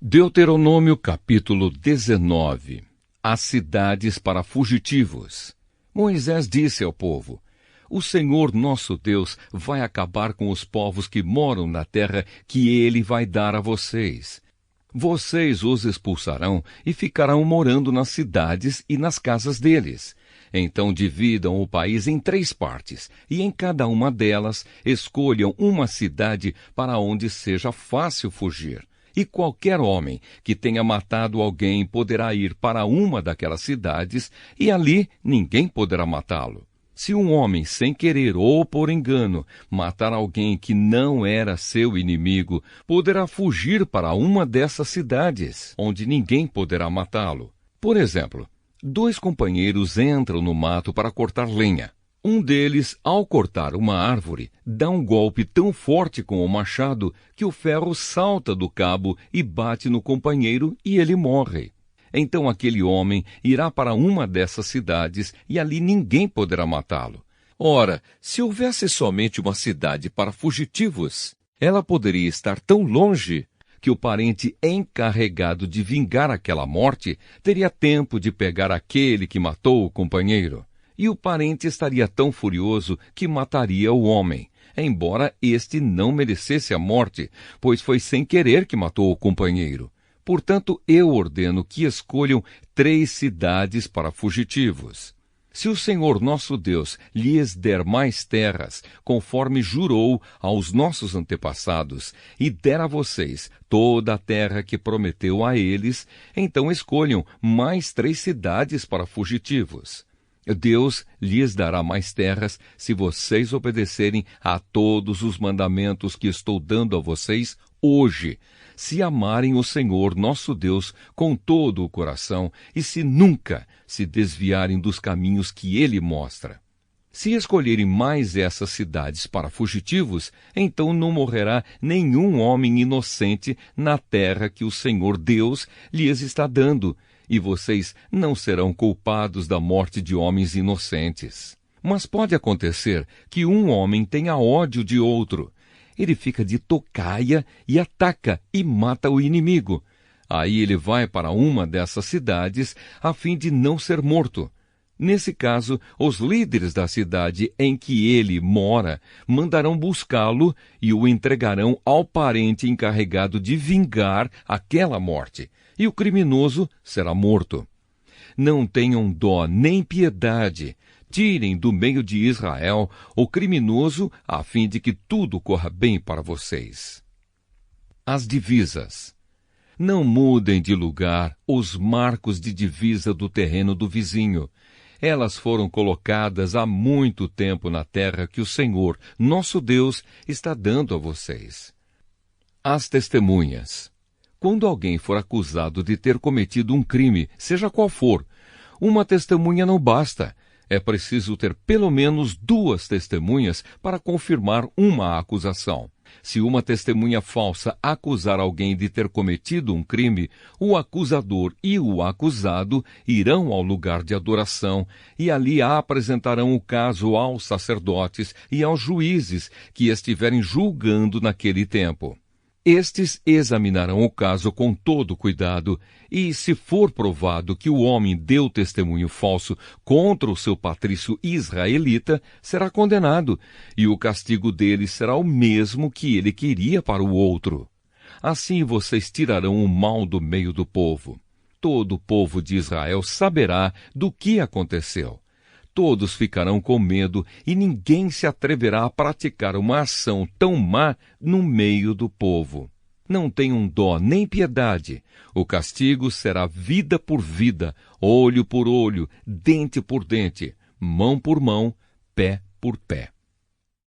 Deuteronômio capítulo 19. As cidades para fugitivos. Moisés disse ao povo: O Senhor nosso Deus vai acabar com os povos que moram na terra que ele vai dar a vocês. Vocês os expulsarão e ficarão morando nas cidades e nas casas deles. Então dividam o país em 3 partes, e em cada uma delas escolham uma cidade para onde seja fácil fugir. E qualquer homem que tenha matado alguém poderá ir para uma daquelas cidades, e ali ninguém poderá matá-lo. Se um homem, sem querer ou por engano, matar alguém que não era seu inimigo, poderá fugir para uma dessas cidades, onde ninguém poderá matá-lo. Por exemplo, 2 companheiros entram no mato para cortar lenha. Um deles, ao cortar uma árvore, dá um golpe tão forte com o machado que o ferro salta do cabo e bate no companheiro e ele morre. Então aquele homem irá para uma dessas cidades e ali ninguém poderá matá-lo. Ora, se houvesse somente uma cidade para fugitivos, ela poderia estar tão longe que o parente encarregado de vingar aquela morte teria tempo de pegar aquele que matou o companheiro. E o parente estaria tão furioso que mataria o homem, embora este não merecesse a morte, pois foi sem querer que matou o companheiro. Portanto, eu ordeno que escolham 3 cidades para fugitivos. Se o Senhor nosso Deus lhes der mais terras, conforme jurou aos nossos antepassados, e der a vocês toda a terra que prometeu a eles, então escolham mais 3 cidades para fugitivos. Deus lhes dará mais terras se vocês obedecerem a todos os mandamentos que estou dando a vocês hoje, se amarem o Senhor nosso Deus com todo o coração e se nunca se desviarem dos caminhos que Ele mostra. Se escolherem mais essas cidades para fugitivos, então não morrerá nenhum homem inocente na terra que o Senhor Deus lhes está dando, e vocês não serão culpados da morte de homens inocentes. Mas pode acontecer que um homem tenha ódio de outro. Ele fica de tocaia e ataca e mata o inimigo. Aí ele vai para uma dessas cidades a fim de não ser morto. Nesse caso, os líderes da cidade em que ele mora mandarão buscá-lo e o entregarão ao parente encarregado de vingar aquela morte, e o criminoso será morto. Não tenham dó nem piedade. Tirem do meio de Israel o criminoso, a fim de que tudo corra bem para vocês. As divisas. Não mudem de lugar os marcos de divisa do terreno do vizinho. Elas foram colocadas há muito tempo na terra que o Senhor, nosso Deus, está dando a vocês. As testemunhas. Quando alguém for acusado de ter cometido um crime, seja qual for, uma testemunha não basta. É preciso ter pelo menos 2 testemunhas para confirmar uma acusação. Se uma testemunha falsa acusar alguém de ter cometido um crime, o acusador e o acusado irão ao lugar de adoração e ali apresentarão o caso aos sacerdotes e aos juízes que estiverem julgando naquele tempo. Estes examinarão o caso com todo cuidado, e se for provado que o homem deu testemunho falso contra o seu patrício israelita, será condenado, e o castigo dele será o mesmo que ele queria para o outro. Assim vocês tirarão o mal do meio do povo. Todo o povo de Israel saberá do que aconteceu. Todos ficarão com medo e ninguém se atreverá a praticar uma ação tão má no meio do povo. Não tenham dó nem piedade. O castigo será vida por vida, olho por olho, dente por dente, mão por mão, pé por pé.